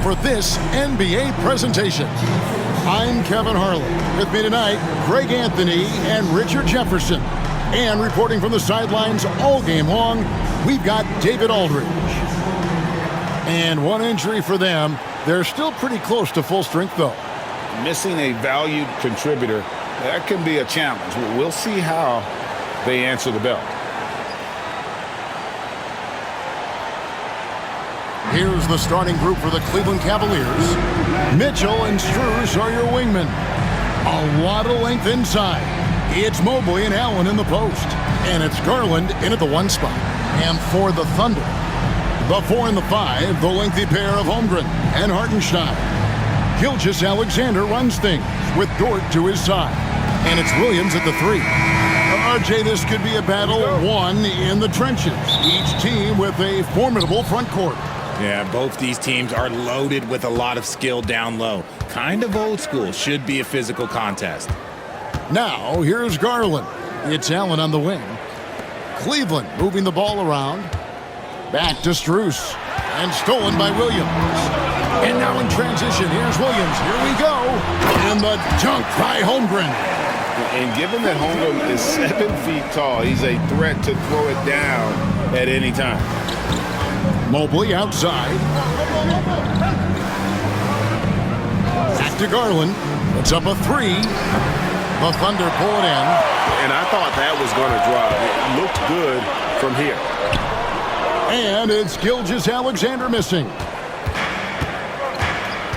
for this NBA presentation. I'm Kevin Harlan. With me tonight, Greg Anthony and Richard Jefferson. And reporting from the sidelines all game long, we've got David Aldridge. And one injury for them. They're still pretty close to full strength, though. Missing a valued contributor, that can be a challenge. We'll see how they answer the bell. Here's the starting group for the Cleveland Cavaliers. Mitchell and Strus are your wingmen. A lot of length inside. It's Mobley and Allen in the post. And it's Garland in at the 1 spot. And for the Thunder, the 4 and the 5, the lengthy pair of Holmgren and Hartenstein. Gilgeous Alexander runs things with Dort to his side. And it's Williams at the 3. RJ, this could be a battle won in the trenches. Each team with a formidable front court. Yeah, both these teams are loaded with a lot of skill down low. Kind of old school. Should be a physical contest. Now, here's Garland. It's Allen on the wing. Cleveland moving the ball around. Back to Strus. And stolen by Williams. And now in transition, here's Williams. Here we go. And the dunk by Holmgren. And given that Holmgren is 7 feet tall, he's a threat to throw it down at any time. Mobley outside. Back to Garland. It's up a 3. The Thunder pull it in. And I thought that was going to drop. It looked good from here. And it's Gilgeous Alexander missing.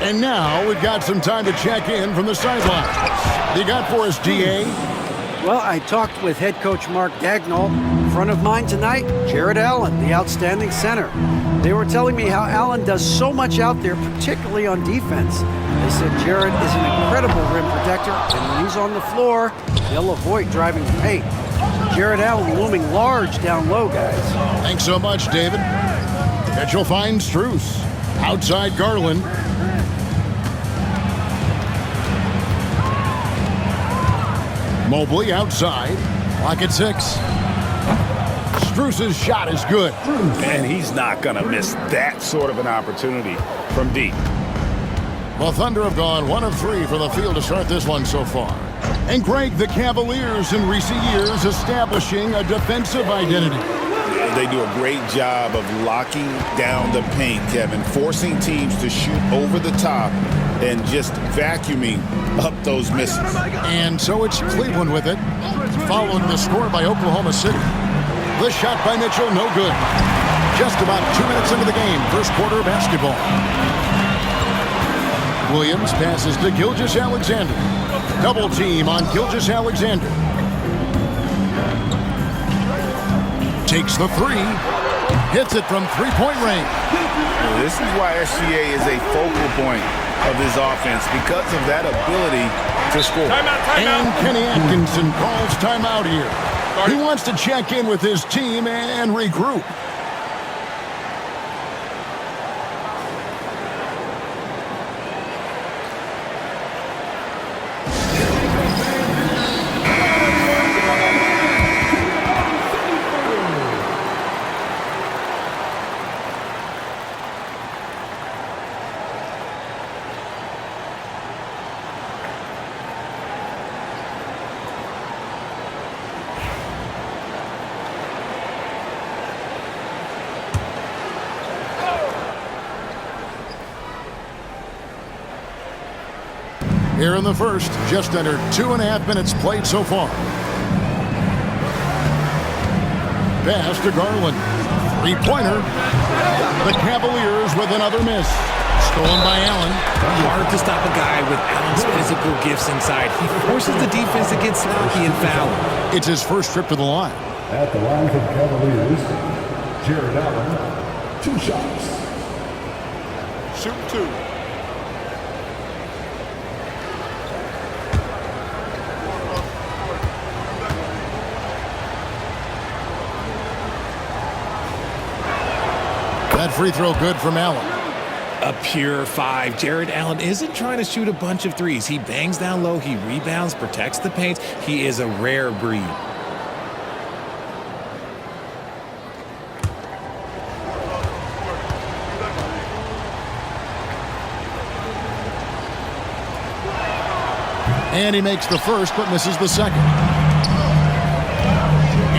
And now we've got some time to check in from the sidelines. You got for us, DA? Well, I talked with head coach Mark Dagnall. In front of mine tonight, Jarrett Allen, the outstanding center. They were telling me how Allen does so much out there, particularly on defense. They said Jarrett is an incredible rim protector, and when he's on the floor, they'll avoid driving the paint. Jarrett Allen looming large down low, guys. Thanks so much, David. Mitchell finds Strus. Outside Garland. Mobley outside. Clock at 6. Strus's shot is good. And he's not going to miss that sort of an opportunity from deep. The Thunder have gone 1 of 3 from the field to start this one so far. And Greg, the Cavaliers in recent years establishing a defensive identity. They do a great job of locking down the paint, Kevin, forcing teams to shoot over the top and just vacuuming up those misses. And so it's Cleveland with it, following the score by Oklahoma City. The shot by Mitchell, no good. Just about 2 minutes into the game, first quarter of basketball. Williams passes to Gilgeous Alexander. Double team on Gilgeous Alexander. Takes the 3. Hits it from three-point range. This is why SGA is a focal point of his offense, because of that ability to score. And Kenny Atkinson calls timeout here. He wants to check in with his team and regroup. Here in the first, just under 2.5 minutes played so far. Pass to Garland. Three-pointer. The Cavaliers with another miss. Stolen by Allen. Hard to stop a guy with Allen's physical gifts inside. He forces the defense to get sloppy and foul. It's his first trip to the line. At the line for the Cavaliers, Jarrett Allen, 2 shots. Shoot 2. That free throw good from Allen. A pure 5. Jarrett Allen isn't trying to shoot a bunch of threes. He bangs down low, he rebounds, protects the paint. He is a rare breed. And he makes the first but misses the second.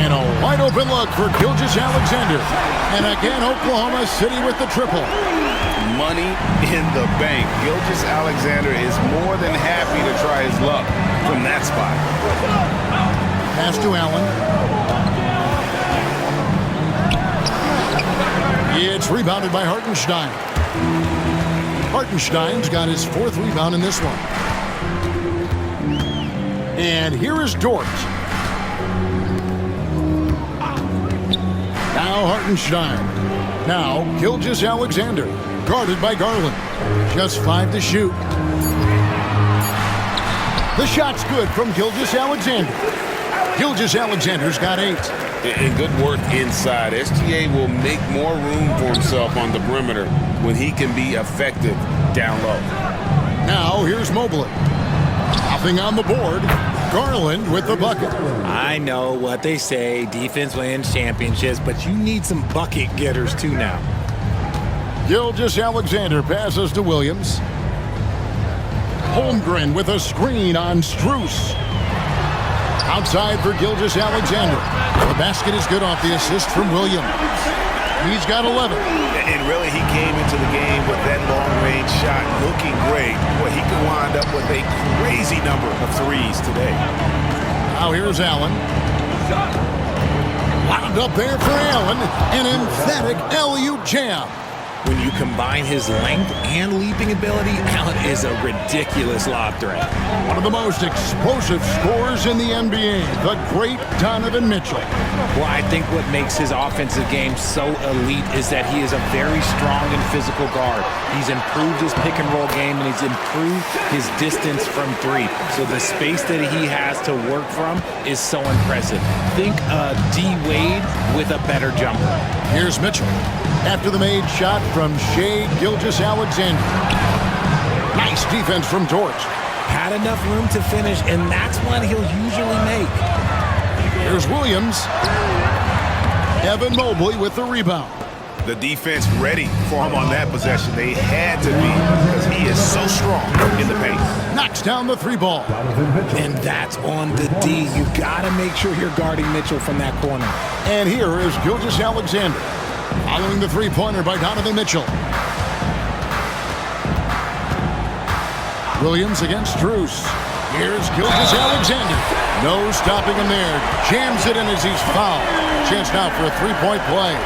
And a wide open look for Gilgeous Alexander. And again, Oklahoma City with the triple. Money in the bank. Gilgeous Alexander is more than happy to try his luck from that spot. Pass to Allen. It's rebounded by Hartenstein. Hartenstein's got his fourth rebound in this one. And here is Dort. Now Hartenstein. Now Gilgeous Alexander. Guarded by Garland. Just 5 to shoot. The shot's good from Gilgeous Alexander. Gilgeous Alexander's got 8. And good work inside. SGA will make more room for himself on the perimeter when he can be effective down low. Now here's Mobley. Nothing on the board. Garland with the bucket. I know what they say, defense wins championships, but you need some bucket getters too now. Gilgeous Alexander passes to Williams. Holmgren with a screen on Strus. Outside for Gilgeous Alexander. The basket is good off the assist from Williams. He's got 11. And really, he came into the game with that long-range shot looking great. Boy, he could wind up with a crazy number of threes today. Now here's Allen. Wound up there for Allen. An emphatic alley-oop jam. When you combine his length and leaping ability, Allen is a ridiculous lob threat. One of the most explosive scorers in the NBA, the great Donovan Mitchell. Well, I think what makes his offensive game so elite is that he is a very strong and physical guard. He's improved his pick-and-roll game, and he's improved his distance from 3. So the space that he has to work from is so impressive. Think D. Wade with a better jumper. Here's Mitchell. After the made shot from Shai Gilgeous Alexander. Nice defense from Dort. Had enough room to finish, and that's one he'll usually make. Here's Williams. Evan Mobley with the rebound. The defense ready for him on that possession. They had to be because he is so strong in the paint. Knocks down the 3 ball. And that's on the D. You got to make sure you're guarding Mitchell from that corner. And here is Gilgeous Alexander. Following the 3-pointer by Donovan Mitchell. Williams against Strus. Here's Gilgeous Alexander. No stopping him there. Jams it in as he's fouled. Chance now for a 3-point play.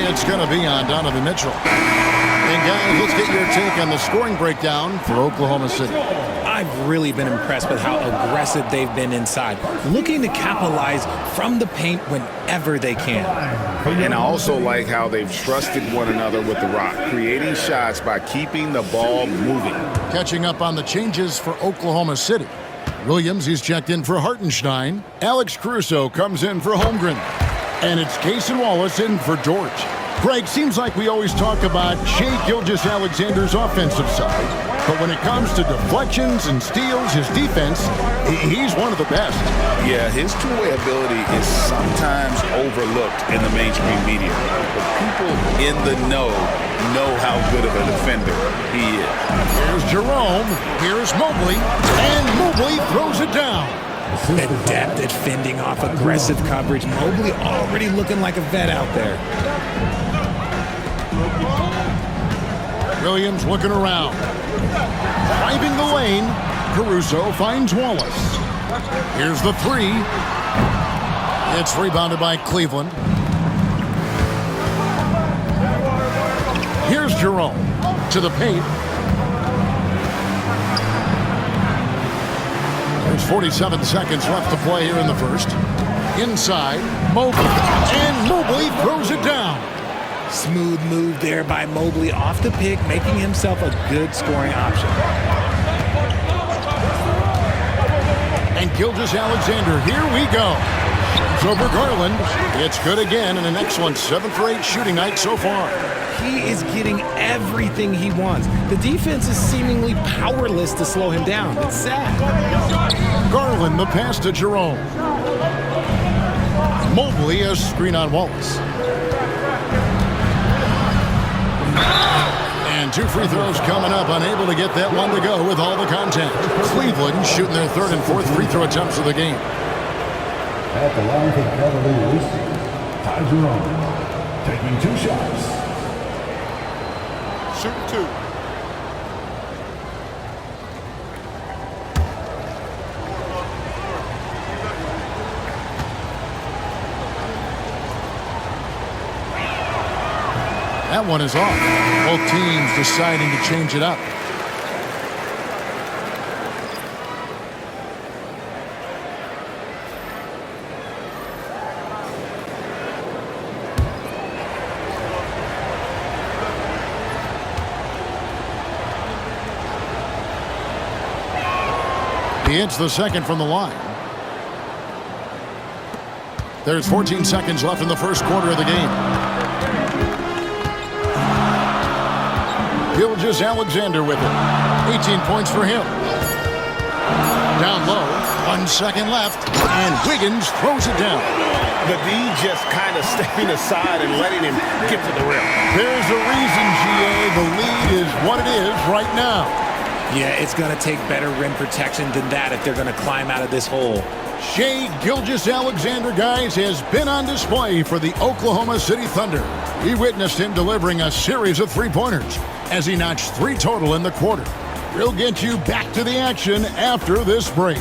It's going to be on Donovan Mitchell. And guys, let's get your take on the scoring breakdown for Oklahoma City. I've really been impressed with how aggressive they've been inside, looking to capitalize from the paint whenever they can. And I also like how they've trusted one another with the rock, creating shots by keeping the ball moving. Catching up on the changes for Oklahoma City. Williams is checked in for Hartenstein. Alex Caruso comes in for Holmgren. And it's Cason Wallace in for Dort. Greg, seems like we always talk about Shai Gilgeous Alexander's offensive side, but when it comes to deflections and steals, his defense, he's one of the best. Yeah, his two-way ability is sometimes overlooked in the mainstream media, but people in the know how good of a defender he is. Here's Jerome, here's Mobley, and Mobley throws it down. Adept at fending off aggressive coverage. Mobley already looking like a vet out there. Williams looking around. Driving the lane. Caruso finds Wallace. Here's the 3. It's rebounded by Cleveland. Here's Jerome to the paint. There's 47 seconds left to play here in the first. Inside, Mobley. And Mobley throws it down. Smooth move there by Mobley off the pick, making himself a good scoring option. And Gilgeous Alexander, here we go. It's over Garland. It's good again, and an excellent 7 for 8 shooting night so far. He is getting everything he wants. The defense is seemingly powerless to slow him down. It's sad. Garland, the pass to Jerome. Mobley, a screen on Wallace. And And 2 free throws coming up. Unable to get that one to go with all the contact. Cleveland shooting their 3rd and 4th free throw attempts of the game. At the line for the Cavaliers, Ty Jerome taking 2 shots. Shoot 2. That one is off. Both teams deciding to change it up. He hits the second from the line. There's 14 seconds left in the first quarter of the game. Gilgeous Alexander with it. 18 points for him. Down low. 1 second left. And Wiggins throws it down. The D just kind of stepping aside and letting him get to the rim. There's a reason, GA. The lead is what it is right now. Yeah, it's going to take better rim protection than that if they're going to climb out of this hole. Shai Gilgeous Alexander, guys, has been on display for the Oklahoma City Thunder. We witnessed him delivering a series of three-pointers as he notched 3 total in the quarter. We'll get you back to the action after this break.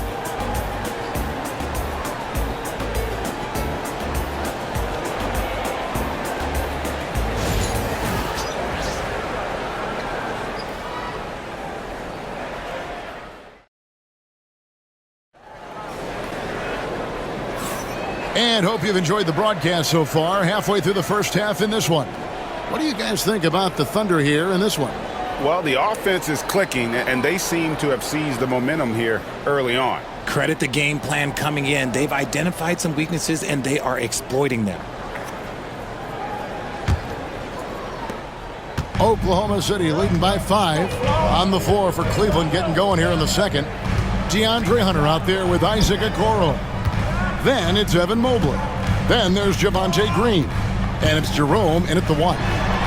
And hope you've enjoyed the broadcast so far. Halfway through the first half in this one. What do you guys think about the Thunder here in this one? Well, the offense is clicking, and they seem to have seized the momentum here early on. Credit the game plan coming in. They've identified some weaknesses, and they are exploiting them. Oklahoma City leading by 5. On the floor for Cleveland getting going here in the second. DeAndre Hunter out there with Isaac Okoro. Then it's Evan Mobley. Then there's Javonte Green. And it's Jerome in at the 1.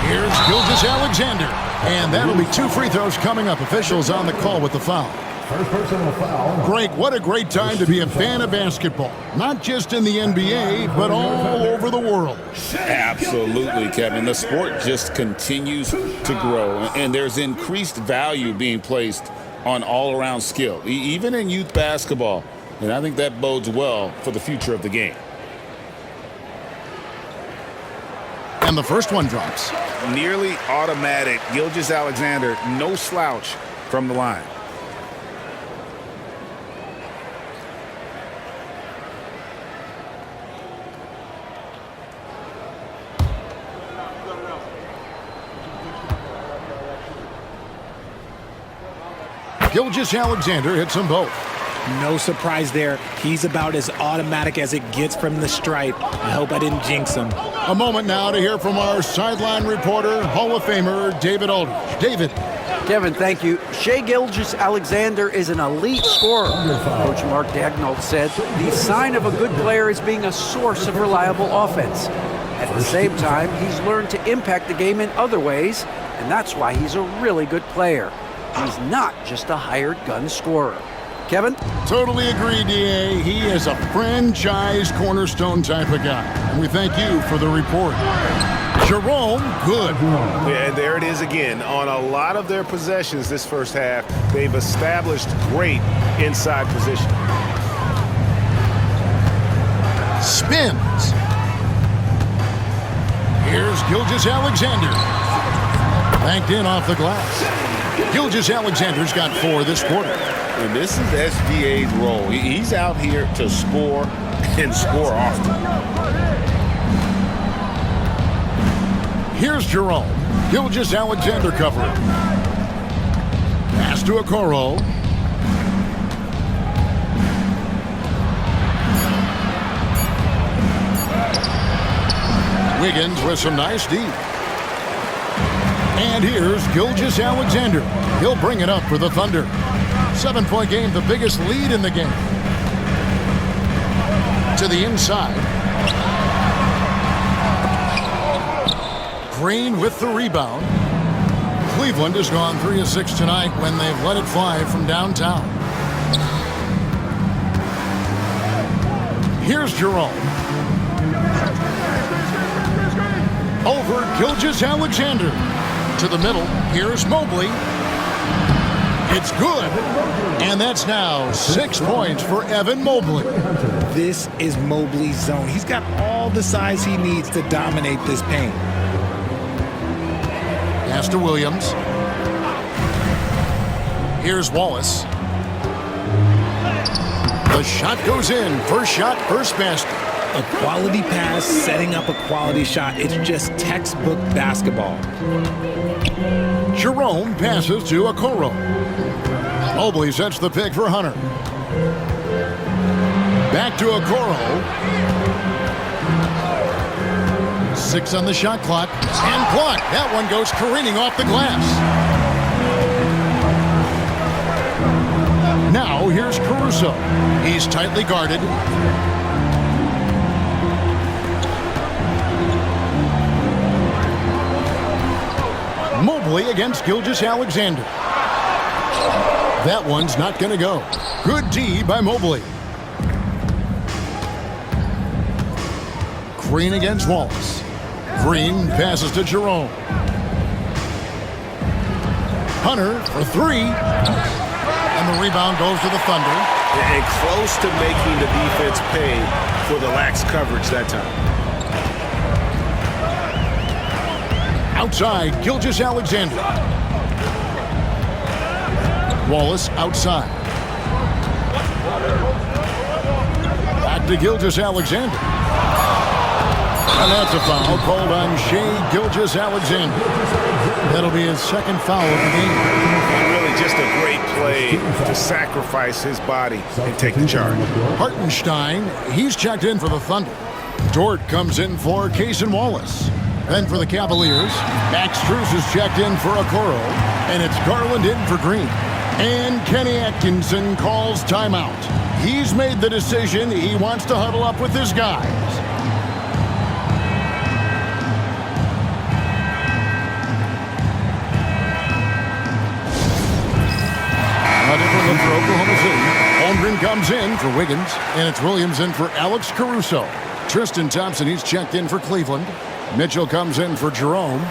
Here's Gilgeous Alexander. And that'll be 2 free throws coming up. Officials on the call with the foul. First personal foul. Greg, what a great time to be a fan of basketball. Not just in the NBA, but all over the world. Absolutely, Kevin. The sport just continues to grow, and there's increased value being placed on all-around skill, even in youth basketball. And I think that bodes well for the future of the game. And the first one drops. Nearly automatic. Gilgeous Alexander, no slouch from the line. Gilgeous Alexander hits them both. No surprise there. He's about as automatic as it gets from the stripe. I hope I didn't jinx him. A moment now to hear from our sideline reporter, Hall of Famer David Aldridge. David. Kevin, thank you. Shai Gilgeous Alexander is an elite scorer. Coach Mark Daigneault said the sign of a good player is being a source of reliable offense. At the same time, he's learned to impact the game in other ways, and that's why he's a really good player. He's not just a hired gun scorer. Kevin? Totally agree, D.A. He is a franchise cornerstone type of guy. And we thank you for the report. Jerome, good. Yeah, there it is again. On a lot of their possessions this first half, they've established great inside position. Spins. Here's Gilgeous Alexander. Banked in off the glass. Gilgeous Alexander's got 4 this quarter. And this is SGA's role. He's out here to score and score often. Here's Jerome. Gilgeous Alexander covering. Pass to Okoro. Wiggins with some nice D. And here's Gilgeous Alexander. He'll bring it up for the Thunder. 7-point game, the biggest lead in the game. To the inside. Green with the rebound. Cleveland has gone 3 of 6 tonight when they've let it fly from downtown. Here's Jerome. Over Gilgeous Alexander. To the middle. Here's Mobley. It's good. And that's now 6 points for Evan Mobley. This is Mobley's zone. He's got all the size he needs to dominate this paint. Pass to Williams. Here's Wallace. The shot goes in. First shot, first basket. A quality pass, setting up a quality shot. It's just textbook basketball. Jerome passes to Okoro. Mobley sets the pick for Hunter. Back to Okoro. 6 on the shot clock. And blocked. That one goes careening off the glass. Now here's Caruso. He's tightly guarded. Mobley against Gilgeous Alexander. That one's not going to go. Good D by Mobley. Green against Wallace. Green passes to Jerome. Hunter for 3. And the rebound goes to the Thunder. And close to making the defense pay for the lax coverage that time. Outside, Gilgeous Alexander. Wallace outside. Back to Gilgeous Alexander. And that's a foul called on Shai Gilgeous Alexander. That'll be his second foul of the game. And really just a great play to sacrifice his body and take the charge. Hartenstein, he's checked in for the Thunder. Dort comes in for Case and Wallace. Then for the Cavaliers, Max Strus is checked in for Okoro, and it's Garland in for Green. And Kenny Atkinson calls timeout. He's made the decision he wants to huddle up with his guys. A different look for Oklahoma City. Holmgren comes in for Wiggins, and it's Williams in for Alex Caruso. Tristan Thompson, he's checked in for Cleveland. Mitchell comes in for Jerome.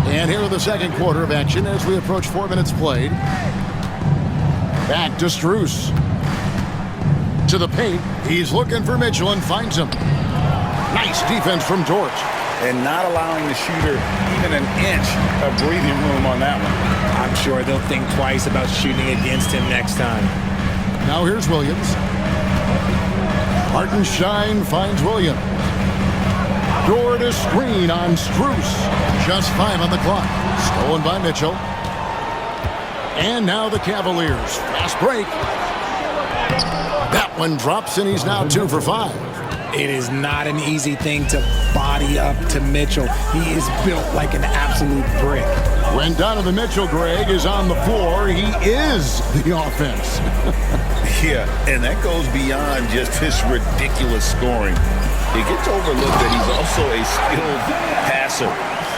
And here in the second quarter of action as we approach 4 minutes played. Back to Strus. To the paint. He's looking for Mitchell and finds him. Nice defense from Dort. And not allowing the shooter even an inch of breathing room on that one. I'm sure they'll think twice about shooting against him next time. Now here's Williams. Hartenstein finds Williams. Dort a screen on Strus. Just 5 on the clock. Stolen by Mitchell. And now the Cavaliers. Fast break. That one drops, and he's now 2 for 5. It is not an easy thing to body up to Mitchell. He is built like an absolute brick. When Donovan Mitchell, Greg, is on the floor, he is the offense. Yeah, and that goes beyond just his ridiculous scoring. It gets overlooked that he's also a skilled passer.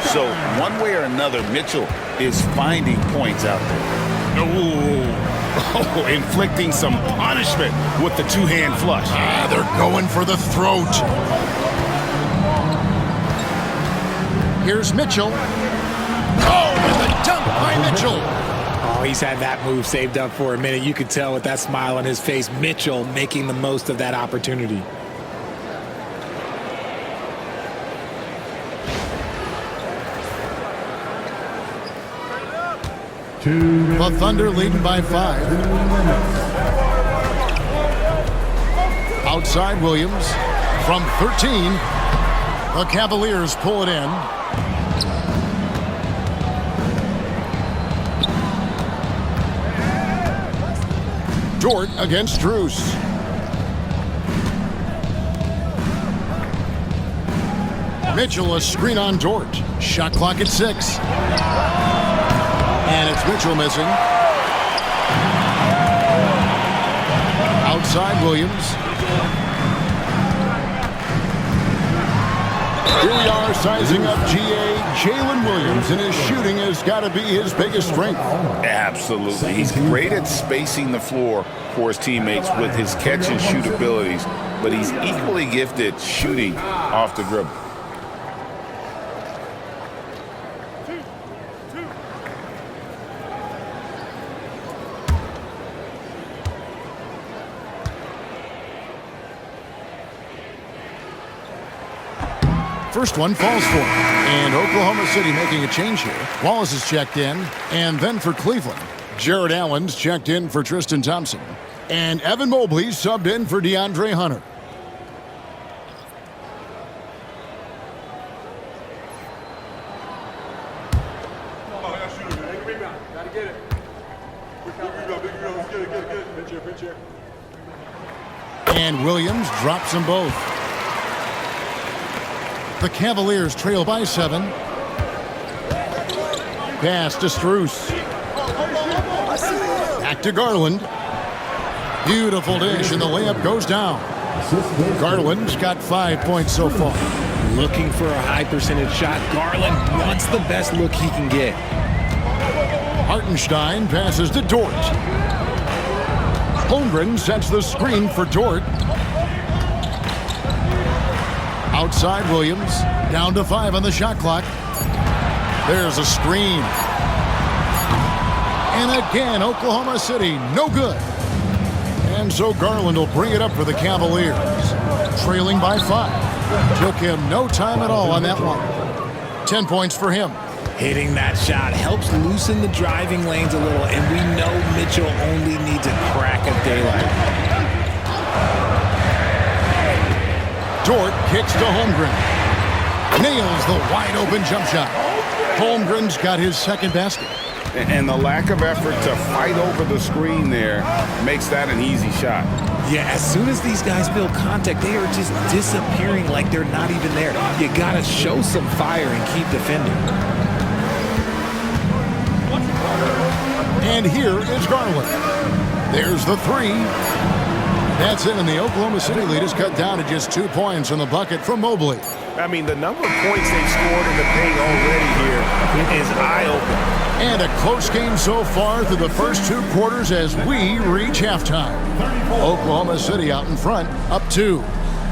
So one way or another, Mitchell is finding points out there. Oh, inflicting some punishment with the two-hand flush. They're going for the throat. Here's Mitchell. Oh, and the dunk by Mitchell. Oh, he's had that move saved up for a minute. You could tell with that smile on his face, Mitchell making the most of that opportunity. The Thunder leading by 5. Outside Williams from 13. The Cavaliers pull it in. Dort against Strus. Mitchell, a screen on Dort. Shot clock at 6. And it's Mitchell missing. Outside Williams. Here we are sizing up GA Jalen Williams, and his shooting has got to be his biggest strength. Absolutely. He's great at spacing the floor for his teammates with his catch and shoot abilities, but he's equally gifted shooting off the dribble. First one falls for him. And Oklahoma City making a change here. Wallace is checked in. And then for Cleveland, Jared Allen's checked in for Tristan Thompson. And Evan Mobley subbed in for DeAndre Hunter. And Williams drops them both. The Cavaliers trail by 7. Pass to Strus. Back to Garland. Beautiful dish, and the layup goes down. Garland's got 5 points so far. Looking for a high percentage shot. Garland wants the best look he can get. Hartenstein passes to Dort. Holmgren sets the screen for Dort. Outside Williams, down to 5 on the shot clock. There's a screen. And again, Oklahoma City, no good. And so Garland will bring it up for the Cavaliers. Trailing by 5. Took him no time at all on that one. 10 points for him. Hitting that shot helps loosen the driving lanes a little, and we know Mitchell only needs a crack of daylight. Dort kicks to Holmgren. Nails the wide-open jump shot. Holmgren's got his second basket. And the lack of effort to fight over the screen there makes that an easy shot. Yeah, as soon as these guys feel contact, they are just disappearing like they're not even there. You got to show some fire and keep defending. And here is Garland. There's the 3. That's it, and the Oklahoma City lead is cut down to just 2 points in the bucket from Mobley. I mean, the number of points they've scored in the paint already here is eye-opening. And a close game so far through the first 2 quarters as we reach halftime. Oklahoma City out in front, up 2.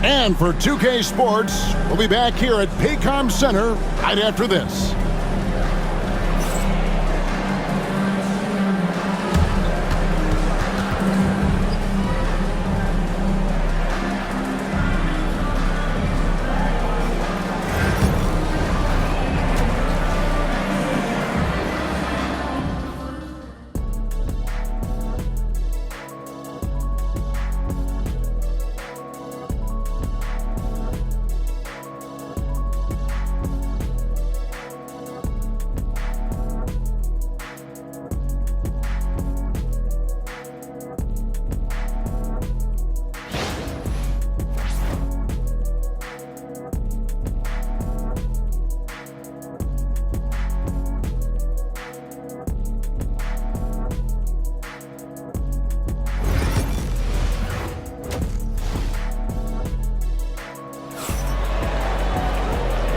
And for 2K Sports, we'll be back here at Paycom Center right after this.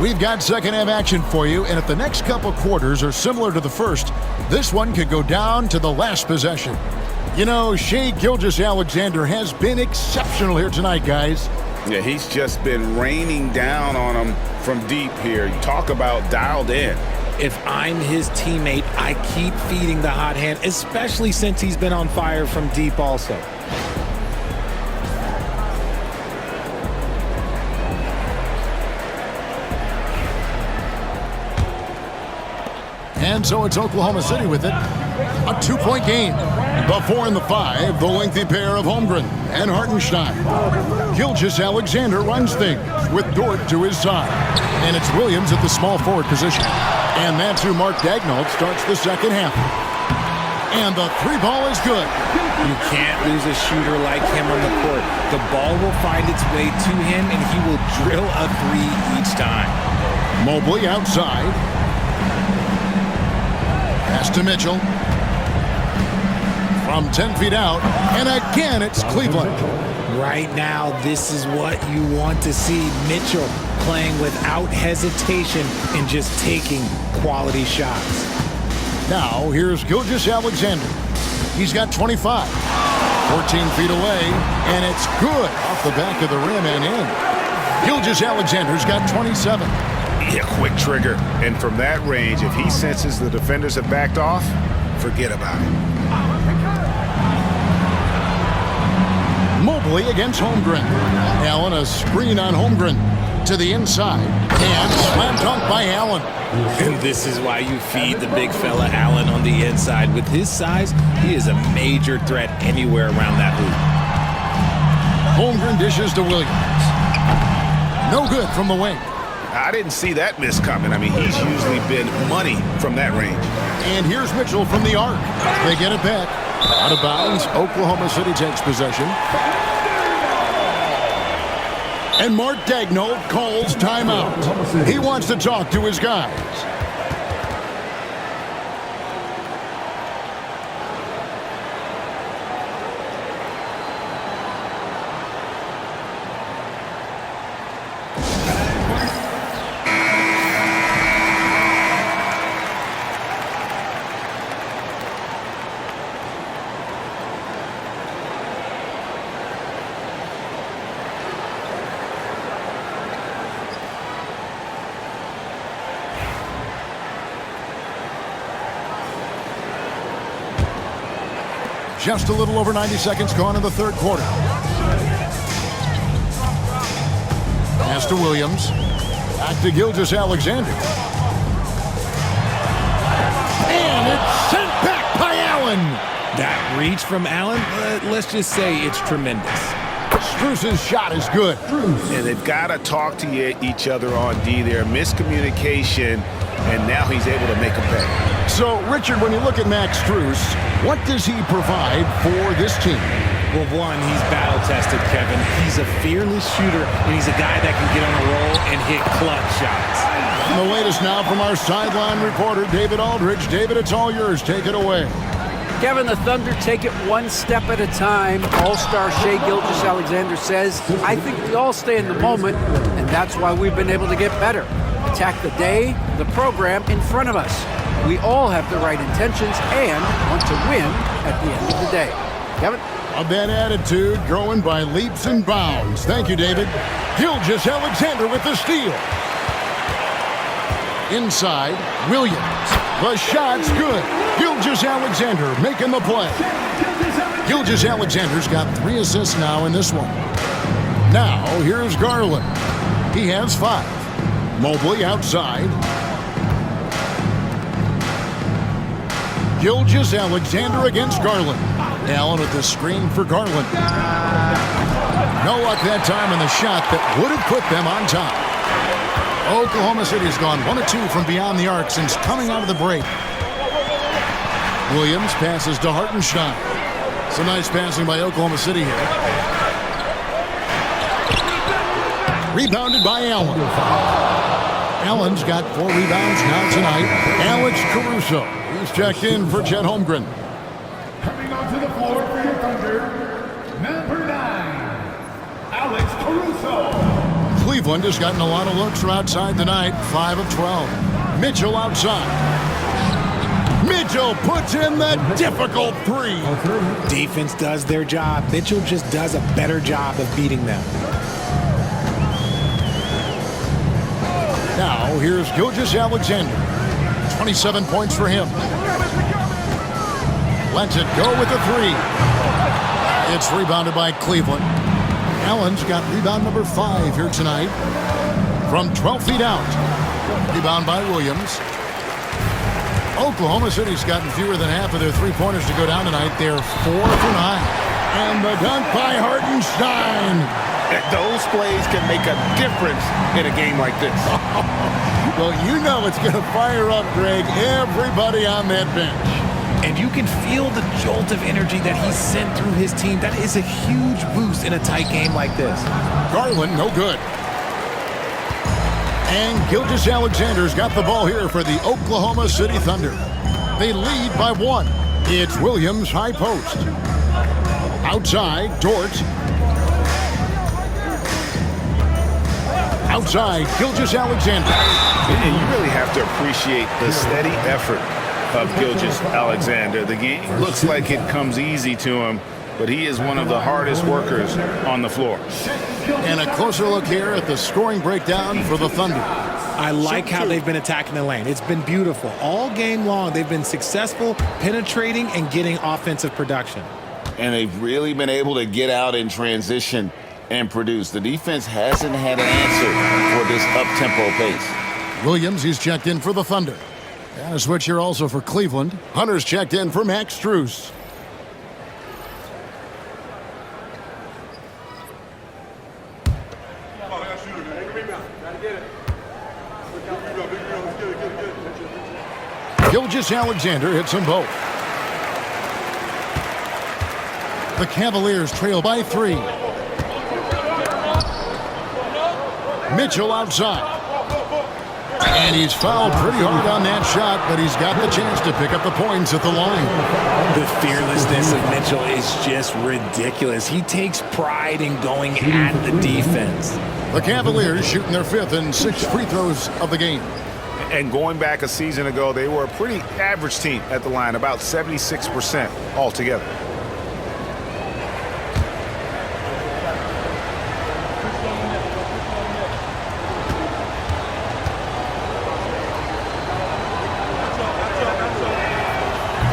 We've got second half action for you, and if the next couple quarters are similar to the first, this one could go down to the last possession. You know, Shai Gilgeous-Alexander has been exceptional here tonight, guys. Yeah, he's just been raining down on him from deep here. You talk about dialed in. If I'm his teammate, I keep feeding the hot hand, especially since he's been on fire from deep also. And so it's Oklahoma City with it. A 2-point game. The 4 and the 5, the lengthy pair of Holmgren and Hartenstein. Gilgeous-Alexander runs things with Dort to his side. And it's Williams at the small forward position. And that's who Mark Daigneault starts the second half. And the three ball is good. You can't lose a shooter like him on the court. The ball will find its way to him, and he will drill a three each time. Mobley outside. Pass to Mitchell. From 10 feet out. And again, it's Cleveland. Right now, this is what you want to see. Mitchell playing without hesitation and just taking quality shots. Now, here's Gilgeous Alexander. He's got 25. 14 feet away, and it's good off the back of the rim and in. Gilgeous Alexander's got 27. Yeah, quick trigger. And from that range, if he senses the defenders have backed off, forget about it. Mobley against Holmgren. Allen, a screen on Holmgren. To the inside. And slam dunk by Allen. And this is why you feed the big fella Allen on the inside. With his size, he is a major threat anywhere around that hoop. Holmgren dishes to Williams. No good from the wing. I didn't see that miss coming. I mean, he's usually been money from that range. And here's Mitchell from the arc. They get it back. Out of bounds, Oklahoma City takes possession. And Mark Daigneault calls timeout. He wants to talk to his guys. Just a little over 90 seconds gone in the third quarter. Pass to Williams. Back to Gilgeous Alexander. And it's sent back by Allen. That reach from Allen, let's just say it's tremendous. Struce's shot is good. And they've got to talk to each other on D there. Miscommunication, and now he's able to make a pay. So, Richard, when you look at Max Strus, what does he provide for this team? Well, one, he's battle-tested, Kevin. He's a fearless shooter, and he's a guy that can get on a roll and hit clutch shots. And the latest now from our sideline reporter, David Aldridge. David, it's all yours. Take it away. Kevin, the Thunder take it one step at a time. All-star Shai Gilgeous-Alexander says, I think we all stay in the moment, and that's why we've been able to get better. Attack the day, the program in front of us. We all have the right intentions and want to win at the end of the day. Kevin? A bad attitude growing by leaps and bounds. Thank you, David. Gilgeous Alexander with the steal. Inside, Williams. The shot's good. Gilgeous Alexander making the play. Gilgeous Alexander's got 3 assists now in this one. Now, here's Garland. He has 5. Mobley outside. Gilgeous Alexander against Garland. Allen with the screen for Garland. No luck that time in the shot that would have put them on top. Oklahoma City has gone 1 of 2 from beyond the arc since coming out of the break. Williams passes to Hartenstein. Some nice passing by Oklahoma City here. Rebounded by Allen. Allen's got 4 rebounds now tonight. Alex Caruso. He's checked in for Chet Holmgren. Coming onto the floor for your Thunder, number 9, Alex Caruso. Cleveland has gotten a lot of looks from outside tonight. 5 of 12. Mitchell outside. Mitchell puts in the difficult 3. Defense does their job. Mitchell just does a better job of beating them. Now, here's Gilgeous Alexander. 27 points for him. Lets it go with the 3. It's rebounded by Cleveland. Allen's got rebound number 5 here tonight. From 12 feet out. Rebound by Williams. Oklahoma City's gotten fewer than half of their 3-pointers to go down tonight. They're 4 for 9. And the dunk by Hartenstein. Those plays can make a difference in a game like this. Well, you know it's going to fire up, Greg, everybody on that bench. And you can feel the jolt of energy that he sent through his team. That is a huge boost in a tight game like this. Garland, no good. And Gilgeous Alexander's got the ball here for the Oklahoma City Thunder. They lead by 1. It's Williams, high post. Outside, Dort. Outside, Gilgeous Alexander. And you really have to appreciate the steady effort of Gilgeous Alexander. The game looks like it comes easy to him, but he is one of the hardest workers on the floor. And a closer look here at the scoring breakdown for the Thunder. I like how they've been attacking the lane. It's been beautiful. All game long, they've been successful penetrating and getting offensive production. And they've really been able to get out in transition and produce. The defense hasn't had an answer for this up-tempo pace. Williams, he's checked in for the Thunder. And a switch here also for Cleveland. Hunter's checked in for Max Strus. Gilgeous Alexander hits them both. The Cavaliers trail by 3. Mitchell outside. And he's fouled pretty hard on that shot, but he's got the chance to pick up the points at the line. The fearlessness of Mitchell is just ridiculous. He takes pride in going at the defense. The Cavaliers shooting their 5th and 6th free throws of the game. And going back a season ago, they were a pretty average team at the line, about 76% altogether.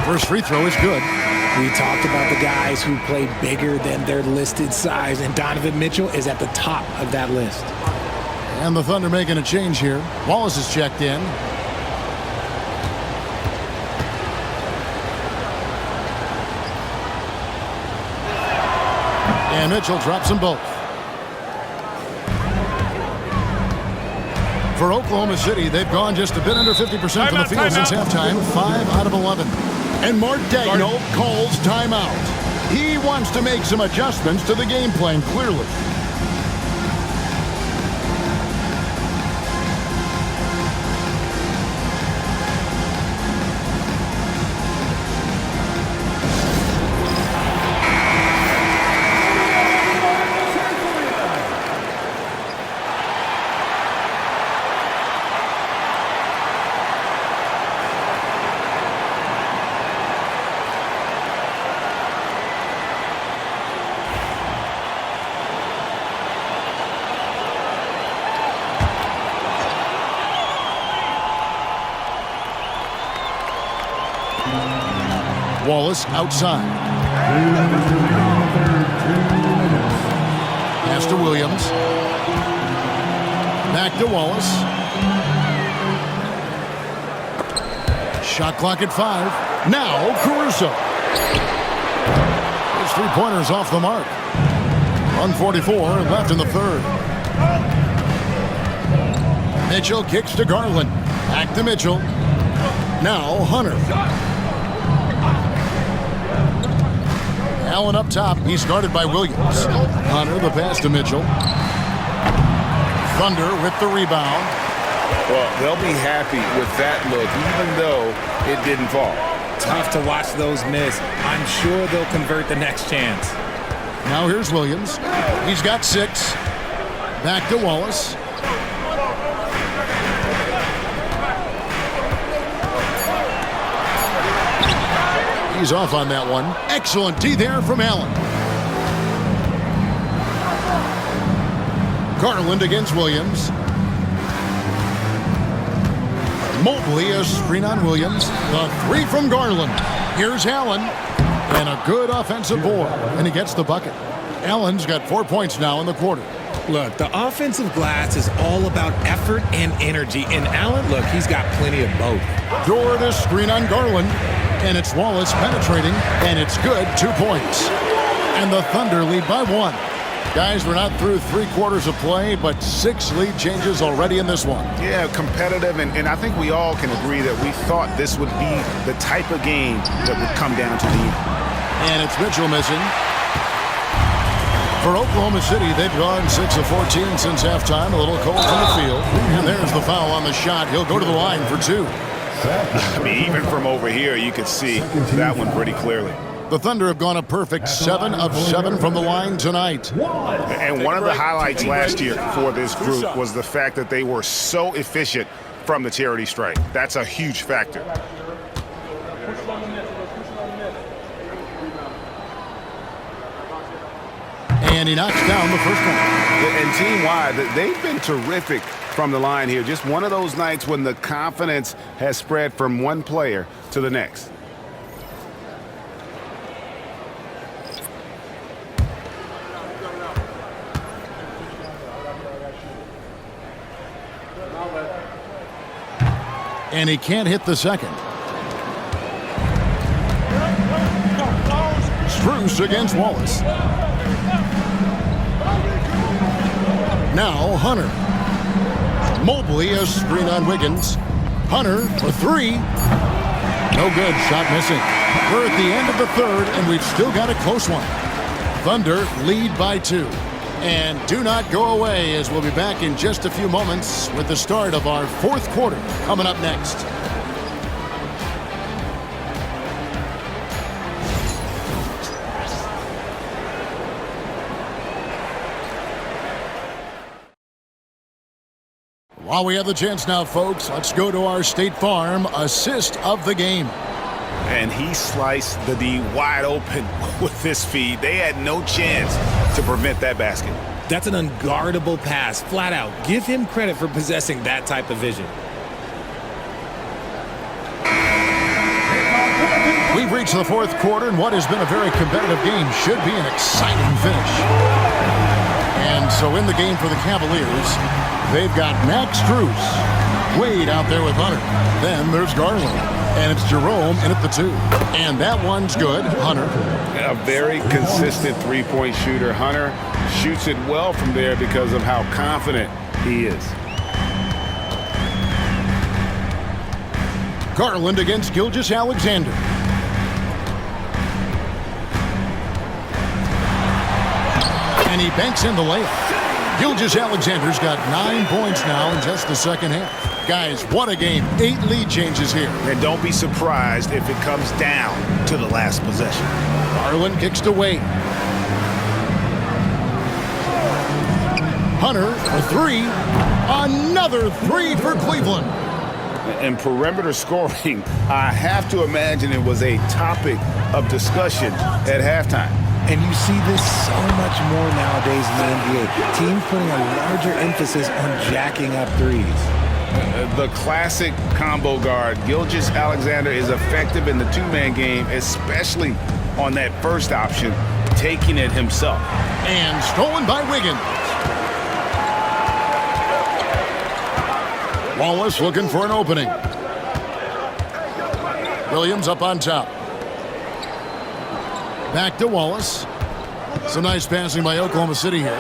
First free throw is good. We talked about the guys who play bigger than their listed size, and Donovan Mitchell is at the top of that list. And the Thunder making a change here. Wallace is checked in. And Mitchell drops them both. For Oklahoma City, they've gone just a bit under 50% from the field since halftime, 5 out of 11. And Mark Daigneault calls timeout. He wants to make some adjustments to the game plan, clearly. Wallace outside. Pass to Williams. Back to Wallace. Shot clock at 5. Now Caruso. His 3-pointers off the mark. 1:44 left in the 3rd. Mitchell kicks to Garland. Back to Mitchell. Now Hunter. Allen up top. He's guarded by Williams. Hunter, the pass to Mitchell. Thunder with the rebound. Well, they'll be happy with that look, even though it didn't fall. Tough to watch those miss. I'm sure they'll convert the next chance. Now here's Williams. He's got 6. Back to Wallace. He's off on that one. Excellent D there from Allen. Garland against Williams. Mobley, a screen on Williams. The 3 from Garland. Here's Allen. And a good offensive board. And he gets the bucket. Allen's got 4 points now in the quarter. Look, the offensive glass is all about effort and energy. And Allen, look, he's got plenty of both. Dort, a screen on Garland. And it's Wallace penetrating, and it's good. 2 points. And the Thunder lead by 1. Guys, we're not through 3 quarters of play, but 6 lead changes already in this one. Yeah, competitive, and I think we all can agree that we thought this would be the type of game that would come down to the end. And it's Mitchell missing. For Oklahoma City, they've gone 6 of 14 since halftime. A little cold from the field. And there's the foul on the shot. He'll go to the line for 2. I mean, even from over here, you could see that one pretty clearly. The Thunder have gone a perfect 7 of 7 from the line tonight. And one of the highlights last year for this group was the fact that they were so efficient from the charity stripe. That's a huge factor. And he knocks down the first one. And team-wide, they've been terrific from the line here. Just one of those nights when the confidence has spread from one player to the next. And he can't hit the second. Strus against Wallace. Now Hunter. Mobley, a screen on Wiggins. Hunter for 3. No good. Shot missing. We're at the end of the third, and we've still got a close one. Thunder lead by 2. And do not go away, as we'll be back in just a few moments with the start of our 4th quarter coming up next. While we have the chance now, folks, let's go to our State Farm assist of the game. And he sliced the D wide open with his feed. They had no chance to prevent that basket. That's an unguardable pass, flat out. Give him credit for possessing that type of vision. We've reached the 4th quarter, and what has been a very competitive game should be an exciting finish. And so in the game for the Cavaliers, they've got Max Strus. Wade out there with Hunter. Then there's Garland. And it's Jerome in at the 2. And that one's good. Hunter. A very consistent three-point shooter. Hunter shoots it well from there because of how confident he is. Garland against Gilgeous Alexander. And he banks in the layup. Gilgeous Alexander's got 9 points now in just the second half. Guys, what a game. 8 lead changes here. And don't be surprised if it comes down to the last possession. Garland kicks to Wade. Hunter for 3. Another 3 for Cleveland. And perimeter scoring, I have to imagine it was a topic of discussion at halftime. And you see this so much more nowadays in the NBA. Teams putting a larger emphasis on jacking up threes. The classic combo guard, Gilgeous Alexander, is effective in the 2-man game, especially on that first option, taking it himself. And stolen by Wiggins. Wallace looking for an opening. Williams up on top. Back to Wallace. Some nice passing by Oklahoma City here.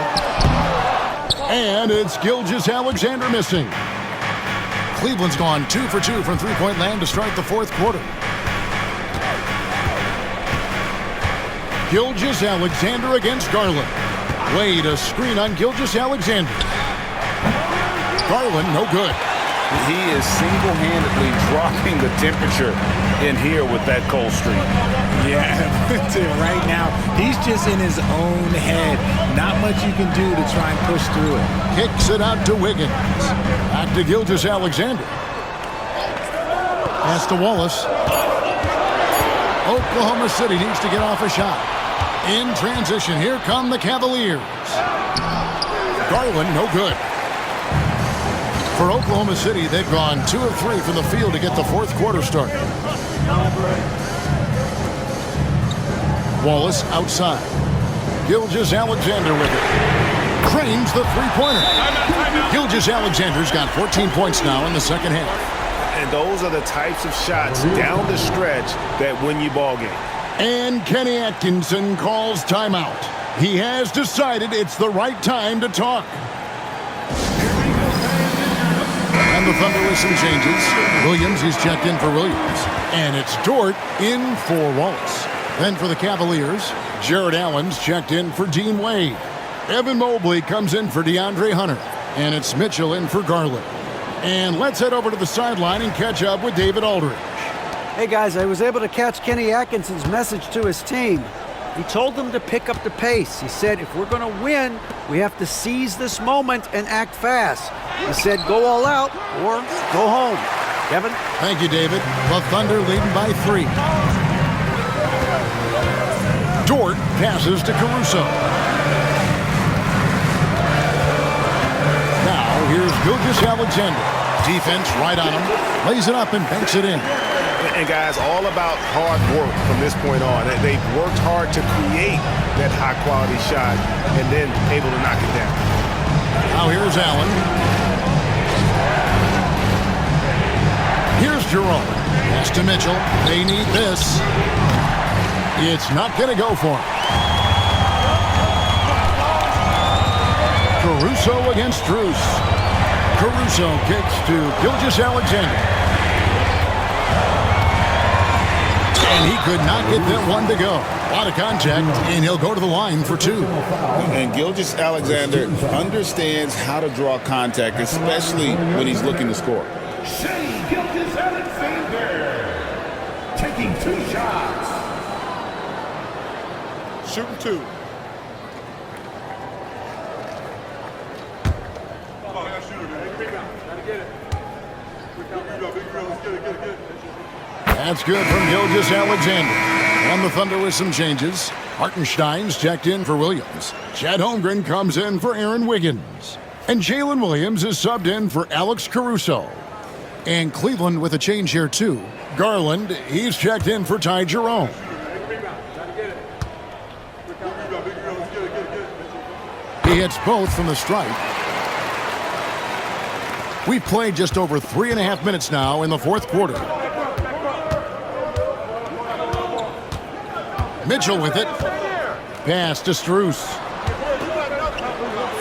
And it's Gilgeous Alexander missing. Cleveland's gone 2 for 2 from three-point land to start the 4th quarter. Gilgeous Alexander against Garland. Wade, a screen on Gilgeous Alexander. Garland, no good. He is single-handedly dropping the temperature in here with that cold streak. Yeah, right now, he's just in his own head. Not much you can do to try and push through it. Kicks it out to Wiggins. Back to Gilgeous Alexander. Pass to Wallace. Oklahoma City needs to get off a shot. In transition, here come the Cavaliers. Garland, no good. For Oklahoma City, they've gone 2 of 3 from the field to get the 4th quarter started. Wallace outside. Gilgeous Alexander with it. Cranes the three-pointer. Gilgeous Alexander's got 14 points now in the second half. And those are the types of shots down the stretch that win you ball games. And Kenny Atkinson calls timeout. He has decided it's the right time to talk. And the Thunder with some changes. Williams, he's checked in for Williams. And it's Dort in for Wallace. Then for the Cavaliers, Jared Allen's checked in for Dean Wade. Evan Mobley comes in for DeAndre Hunter. And it's Mitchell in for Garland. And let's head over to the sideline and catch up with David Aldridge. Hey guys, I was able to catch Kenny Atkinson's message to his team. He told them to pick up the pace. He said, if we're going to win, we have to seize this moment and act fast. He said, go all out or go home. Kevin? Thank you, David. The Thunder leading by 3. Dort passes to Caruso. Now, here's Gilgeous Alexander. Defense right on him. Lays it up and banks it in. And guys, all about hard work from this point on. They've worked hard to create that high-quality shot and then able to knock it down. Now here's Allen. Here's Jerome. Pass to Mitchell. They need this. It's not going to go for him. Caruso against Strus. Caruso kicks to Gilgeous Alexander. And he could not get that one to go. A lot of contact, and he'll go to the line for 2. And Gilgeous Alexander understands how to draw contact, especially when he's looking to score. Shai Gilgeous Alexander taking 2 shots. Shooting 2. That's good from Gilgeous Alexander. And the Thunder with some changes. Hartenstein's checked in for Williams. Chad Holmgren comes in for Aaron Wiggins. And Jalen Williams is subbed in for Alex Caruso. And Cleveland with a change here too. Garland, he's checked in for Ty Jerome. He hits both from the stripe. We've played just over 3.5 minutes now in the 4th quarter. Mitchell with it. Pass to Strus.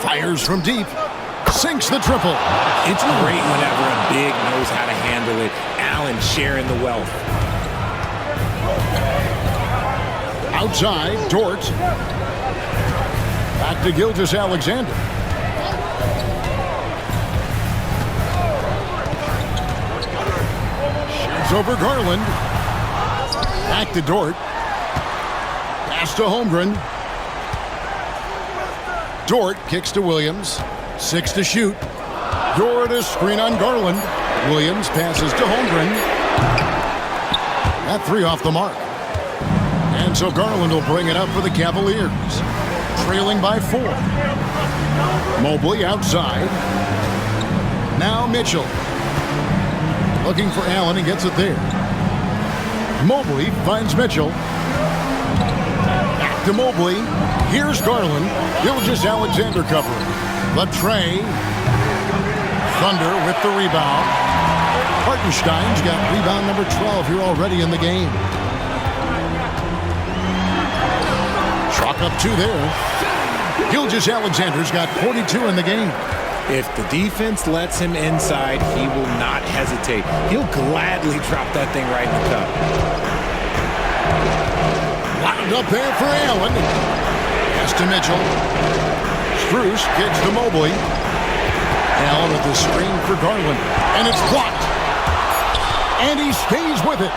Fires from deep. Sinks the triple. It's great whenever a big knows how to handle it. Allen sharing the wealth. Outside, Dort. Back to Gilgeous Alexander. Shoots over Garland. Back to Dort. Pass to Holmgren. Dort kicks to Williams. 6 to shoot. Dort a screen on Garland. Williams passes to Holmgren. That 3 off the mark. And so Garland will bring it up for the Cavaliers. Trailing by 4. Mobley outside. Now Mitchell. Looking for Allen and gets it there. Mobley finds Mitchell. Back to Mobley. Here's Garland. Gilgeous Alexander covering. The tray. Thunder with the rebound. Hartenstein's got rebound number 12 here already in the game. Chalk up 2 there. Gilgeous Alexander's got 42 in the game. If the defense lets him inside, he will not hesitate. He'll gladly drop that thing right in the cup. Lined up there for Allen. Pass to Mitchell. Strus kicks to Mobley. Allen with the screen for Garland. And it's blocked. And he stays with it.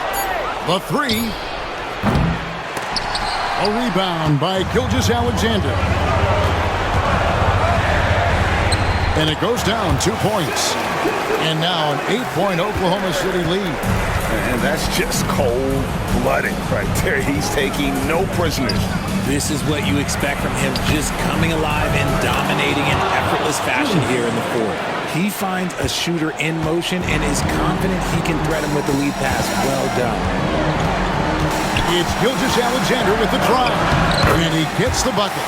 The 3. A rebound by Gilgeous Alexander. And it goes down 2 points. And now an 8-point Oklahoma City lead. And that's just cold-blooded right there. He's taking no prisoners. This is what you expect from him, just coming alive and dominating in effortless fashion here in the 4th. He finds a shooter in motion and is confident he can threat him with the lead pass. Well done. It's Gilgeous Alexander with the drive. And he gets the bucket.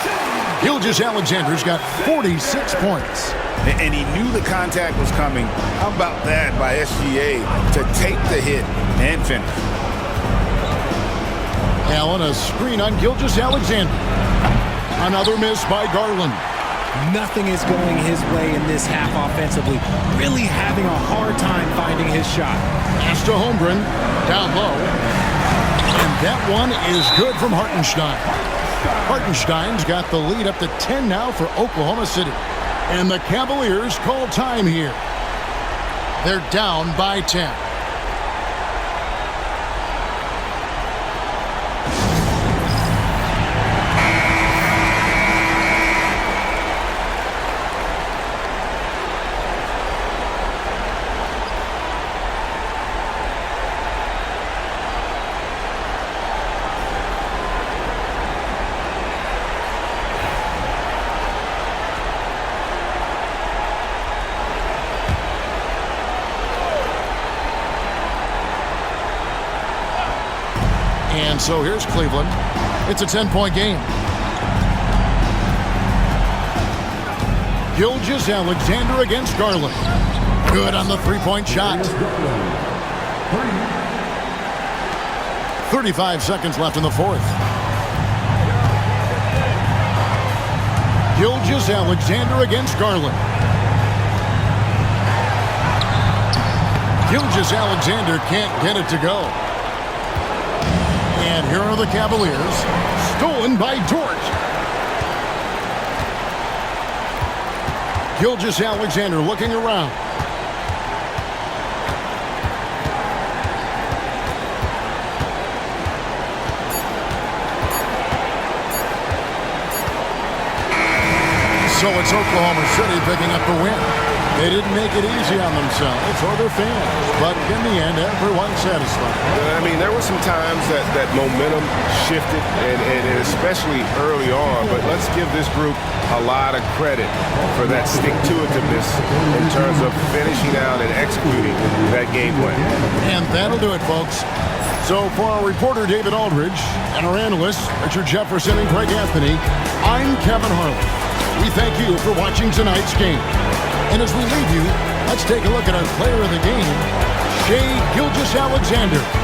Gilgeous Alexander's got 46 points. And he knew the contact was coming. How about that by SGA to take the hit and finish? Allen, a screen on Gilgeous Alexander. Another miss by Garland. Nothing is going his way in this half offensively. Really having a hard time finding his shot. Pass to Holmgren, down low. And that one is good from Hartenstein. Hartenstein's got the lead up to 10 now for Oklahoma City. And the Cavaliers call time here. They're down by 10. And so here's Cleveland. It's a 10-point game. Gilgeous Alexander against Garland. Good on the three-point shot. 35 seconds left in the fourth. Gilgeous Alexander against Garland. Gilgeous Alexander can't get it to go. And here are the Cavaliers. Stolen by Dort. Gilgeous Alexander looking around. So it's Oklahoma City picking up the win. They didn't make it easy on themselves or their fans, but in the end, everyone's satisfied. I mean, there were some times that momentum shifted, and especially early on, but let's give this group a lot of credit for that stick-to-itiveness in terms of finishing out and executing that game plan. And that'll do it, folks. So for our reporter, David Aldridge, and our analysts, Richard Jefferson and Craig Anthony, I'm Kevin Harlan. We thank you for watching tonight's game. And as we leave you, let's take a look at our player of the game, Shai Gilgeous Alexander.